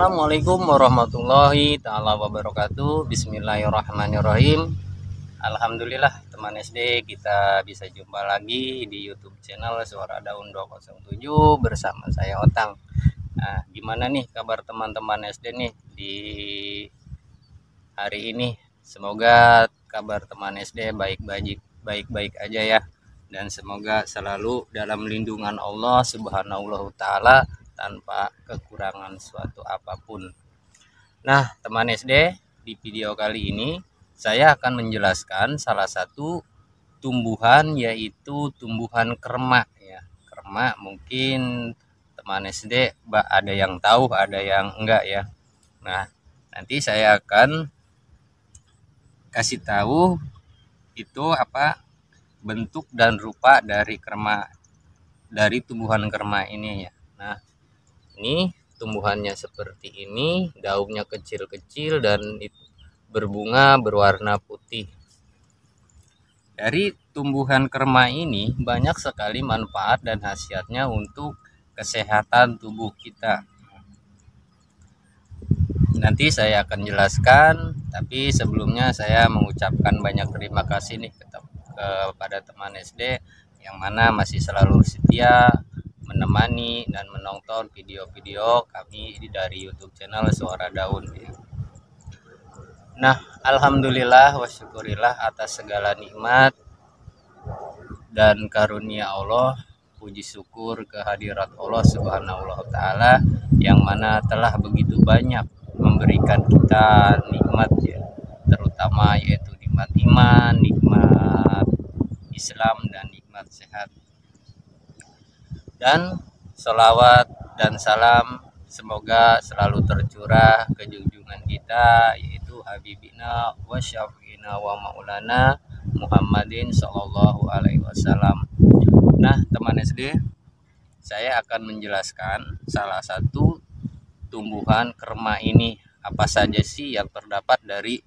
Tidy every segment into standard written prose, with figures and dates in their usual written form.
Assalamualaikum warahmatullahi ta'ala wabarakatuh. Bismillahirrahmanirrahim. Alhamdulillah teman SD, kita bisa jumpa lagi di YouTube channel Suara Daun 207 bersama saya Otang. Nah, gimana nih kabar teman-teman SD nih di hari ini? Semoga kabar teman SD baik-baik aja ya, dan semoga selalu dalam lindungan Allah Subhanahu wa Ta'ala tanpa kekurangan suatu apapun. Nah, teman SD, di video kali ini saya akan menjelaskan salah satu tumbuhan, yaitu tumbuhan kerma ya. Kerma mungkin teman SD ada yang tahu, ada yang enggak ya. Nah, nanti saya akan kasih tahu itu apa bentuk dan rupa dari kerma, dari tumbuhan kerma ini ya. Nah, ini tumbuhannya seperti ini, daunnya kecil-kecil dan berbunga berwarna putih. Dari tumbuhan kerma ini banyak sekali manfaat dan khasiatnya untuk kesehatan tubuh kita. Nanti saya akan jelaskan, tapi sebelumnya saya mengucapkan banyak terima kasih nih kepada teman SD yang mana masih selalu setia menemani dan menonton video-video kami dari YouTube channel Suara Daun. Nah, alhamdulillah wa syukurillah atas segala nikmat dan karunia Allah. Puji syukur kehadirat Allah Subhanahu wa Ta'ala yang mana telah begitu banyak memberikan kita nikmat ya, terutama yaitu nikmat iman, nikmat Islam, dan nikmat sehat. Dan sholawat dan salam semoga selalu tercurah ke junjungan kita, yaitu Habibina wa Syafi'ina wa Maulana Muhammadin Sallallahu Alaihi Wasallam. Nah, teman SD, saya akan menjelaskan salah satu tumbuhan kerma ini. Apa saja sih yang terdapat dari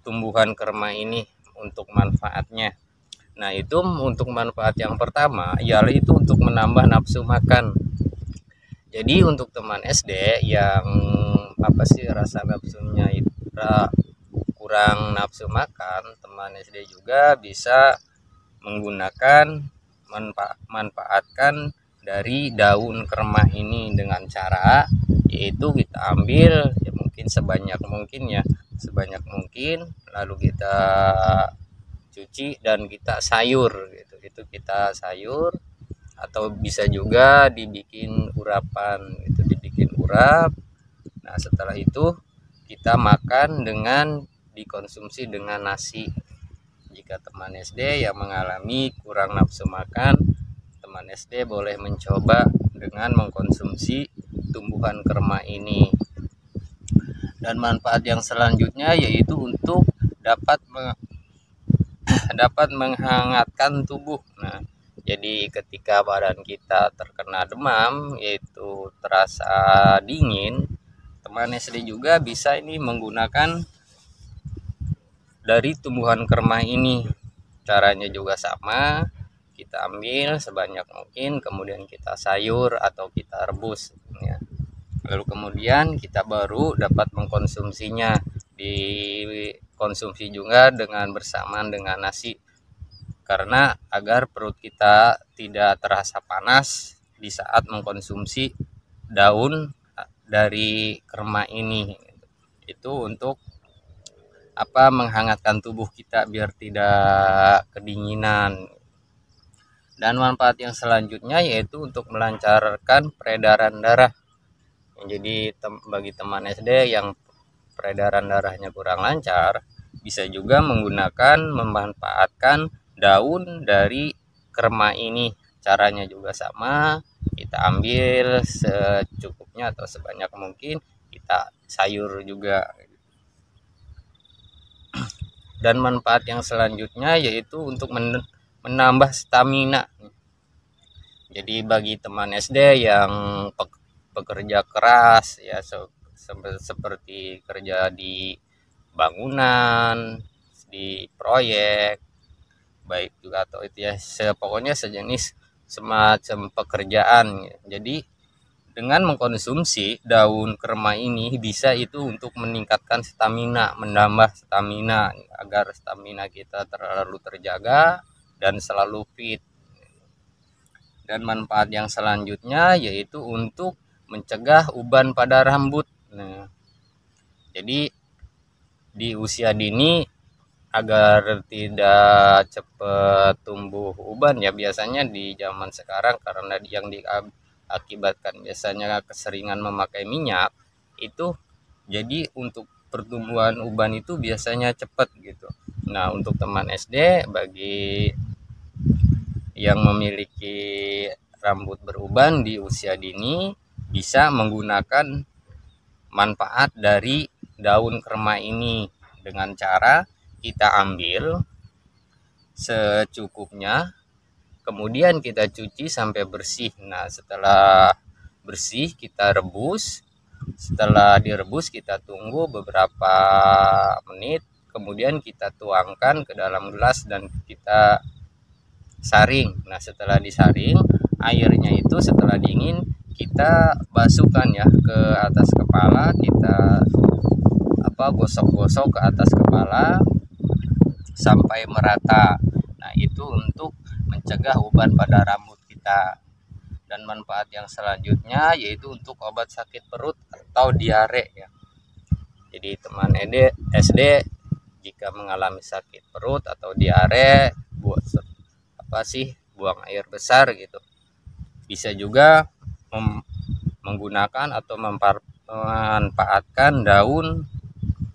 tumbuhan kerma ini untuk manfaatnya? Nah, itu untuk manfaat yang pertama ialah itu untuk menambah nafsu makan. Jadi untuk teman SD yang rasa nafsunya itu kurang nafsu makan, teman SD juga bisa menggunakan manfaatkan dari daun kerma ini dengan cara yaitu kita ambil ya mungkin sebanyak mungkin lalu kita cuci dan kita sayur gitu. Itu kita sayur, atau bisa juga dibikin urapan gitu, dibikin urap. Nah, setelah itu kita makan dengan dikonsumsi dengan nasi. Jika teman SD yang mengalami kurang nafsu makan, teman SD boleh mencoba dengan mengkonsumsi tumbuhan kerma ini. Dan manfaat yang selanjutnya yaitu untuk dapat menghangatkan tubuh. Nah, jadi ketika badan kita terkena demam, yaitu terasa dingin, teman SD juga bisa ini menggunakan dari tumbuhan kerma ini. Caranya juga sama, kita ambil sebanyak mungkin, kemudian kita sayur atau kita rebus ya. Lalu kemudian kita baru dapat mengkonsumsinya, dikonsumsi juga dengan bersamaan dengan nasi, karena agar perut kita tidak terasa panas di saat mengkonsumsi daun dari kerma ini. Itu untuk menghangatkan tubuh kita biar tidak kedinginan. Dan manfaat yang selanjutnya yaitu untuk melancarkan peredaran darah. Jadi bagi teman SD yang peredaran darahnya kurang lancar, bisa juga memanfaatkan daun dari kerma ini. Caranya juga sama, kita ambil secukupnya atau sebanyak mungkin, kita sayur juga. Dan manfaat yang selanjutnya yaitu untuk menambah stamina. Jadi bagi teman SD yang pekerja keras ya, seperti kerja di bangunan, di proyek, baik juga atau itu ya, pokoknya sejenis semacam pekerjaan. Jadi dengan mengkonsumsi daun kerma ini bisa itu untuk meningkatkan stamina, menambah stamina agar stamina kita terlalu terjaga dan selalu fit. Dan manfaat yang selanjutnya yaitu untuk mencegah uban pada rambut. Nah, jadi di usia dini agar tidak cepat tumbuh uban ya, biasanya di zaman sekarang karena yang diakibatkan biasanya keseringan memakai minyak itu, jadi untuk pertumbuhan uban itu biasanya cepat gitu. Nah, untuk teman SD bagi yang memiliki rambut beruban di usia dini bisa menggunakan manfaat dari daun kerma ini dengan cara kita ambil secukupnya, kemudian kita cuci sampai bersih. Nah, setelah bersih kita rebus. Setelah direbus kita tunggu beberapa menit, kemudian kita tuangkan ke dalam gelas dan kita saring. Nah, setelah disaring, airnya itu setelah dingin kita basuhkan ya ke atas kepala, kita gosok-gosok ke atas kepala sampai merata. Nah, itu untuk mencegah uban pada rambut kita. Dan manfaat yang selanjutnya yaitu untuk obat sakit perut atau diare ya. Jadi teman SD jika mengalami sakit perut atau diare, buang air besar gitu, bisa juga menggunakan atau memanfaatkan daun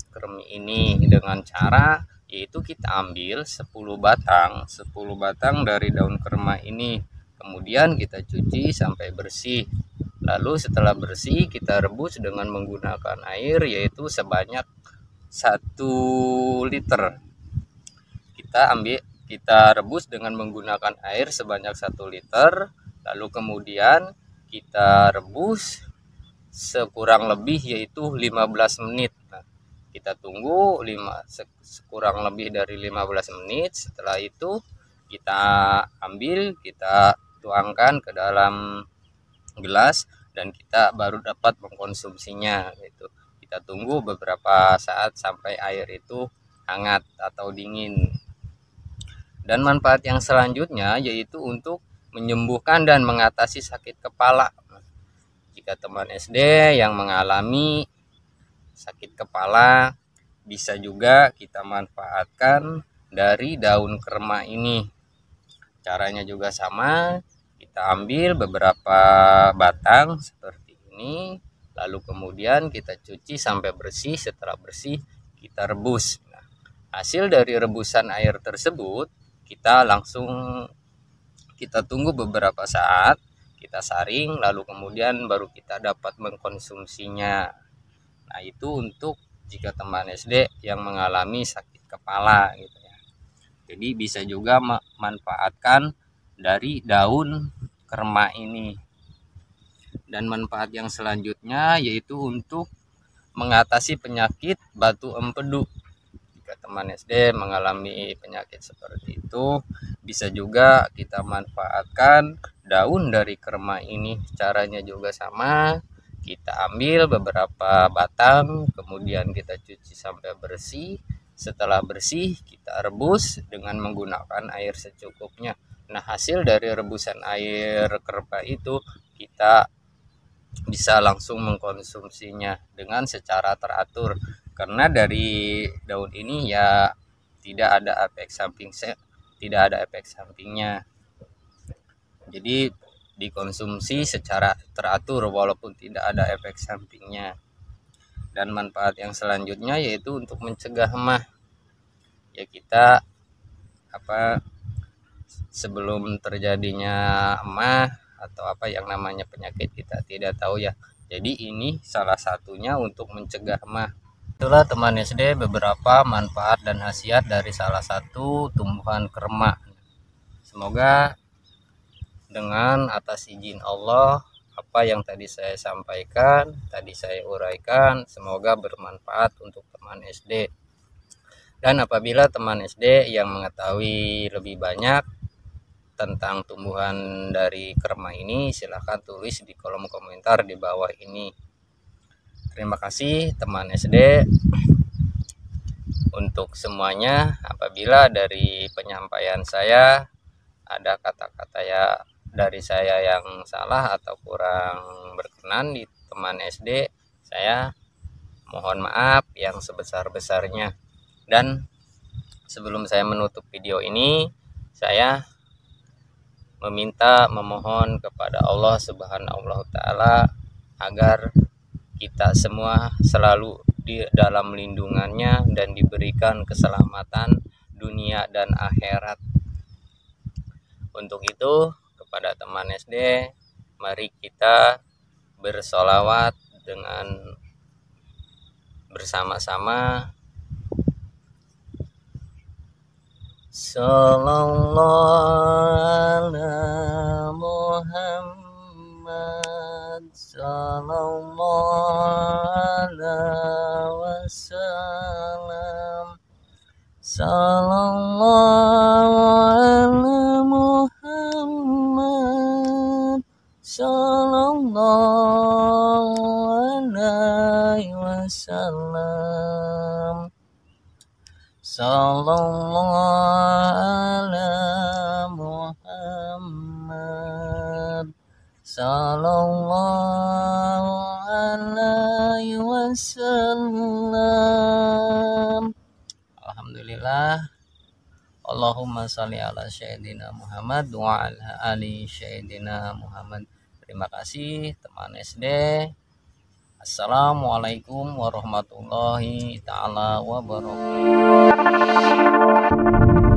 kermi ini dengan cara yaitu kita ambil 10 batang dari daun kerma ini, kemudian kita cuci sampai bersih. Lalu setelah bersih kita rebus dengan menggunakan air yaitu sebanyak 1 liter. Kita rebus dengan menggunakan air sebanyak 1 liter. Lalu kemudian kita rebus sekurang lebih yaitu 15 menit. Nah, kita tunggu sekurang lebih dari 15 menit. Setelah itu kita ambil, kita tuangkan ke dalam gelas dan kita baru dapat mengkonsumsinya gitu. Kita tunggu beberapa saat sampai air itu hangat atau dingin. Dan manfaat yang selanjutnya yaitu untuk menyembuhkan dan mengatasi sakit kepala. Jika teman SD yang mengalami sakit kepala, bisa juga kita manfaatkan dari daun kerma ini. Caranya juga sama, kita ambil beberapa batang seperti ini, lalu kemudian kita cuci sampai bersih. Setelah bersih kita rebus. Nah, hasil dari rebusan air tersebut kita tunggu beberapa saat, kita saring, lalu kemudian baru kita dapat mengkonsumsinya. Nah, itu untuk jika teman SD yang mengalami sakit kepala gitu ya. Jadi bisa juga memanfaatkan dari daun kerma ini. Dan manfaat yang selanjutnya yaitu untuk mengatasi penyakit batu empedu. Jika teman SD mengalami penyakit seperti itu, bisa juga kita manfaatkan daun dari kerma ini. Caranya juga sama, kita ambil beberapa batang, kemudian kita cuci sampai bersih. Setelah bersih kita rebus dengan menggunakan air secukupnya. Nah, hasil dari rebusan air kerma itu kita bisa langsung mengkonsumsinya dengan secara teratur, karena dari daun ini ya tidak ada efek sampingnya. Jadi dikonsumsi secara teratur walaupun tidak ada efek sampingnya. Dan manfaat yang selanjutnya yaitu untuk mencegah emah. Ya, kita sebelum terjadinya emah atau yang namanya penyakit kita tidak tahu ya. Jadi ini salah satunya untuk mencegah emah. Itulah teman SD beberapa manfaat dan khasiat dari salah satu tumbuhan kerma. Semoga dengan atas izin Allah apa yang tadi saya sampaikan, tadi saya uraikan, semoga bermanfaat untuk teman SD. Dan apabila teman SD yang mengetahui lebih banyak tentang tumbuhan dari kerma ini, silahkan tulis di kolom komentar di bawah ini. Terima kasih teman SD. Untuk semuanya, apabila dari penyampaian saya ada kata-kata dari saya yang salah atau kurang berkenan di teman SD, saya mohon maaf yang sebesar-besarnya. Dan sebelum saya menutup video ini, saya memohon kepada Allah Subhanahu wa Ta'ala agar kita semua selalu di dalam lindungannya dan diberikan keselamatan dunia dan akhirat. Untuk itu, kepada teman SD, mari kita bersolawat dengan bersama-sama. Sallallahu ala Muhammad, sallallahu ala wasallam, sallallahu ala Muhammad, sallallahu alaihi wasallam, sallallahu ala Muhammad, sallallahu alaihi wasallam. Alhamdulillah. Allahumma sholli ala sayyidina Muhammad wa ala ali sayyidina Muhammad. Terima kasih teman SD. Assalamualaikum warahmatullahi ta'ala wabarakatuh.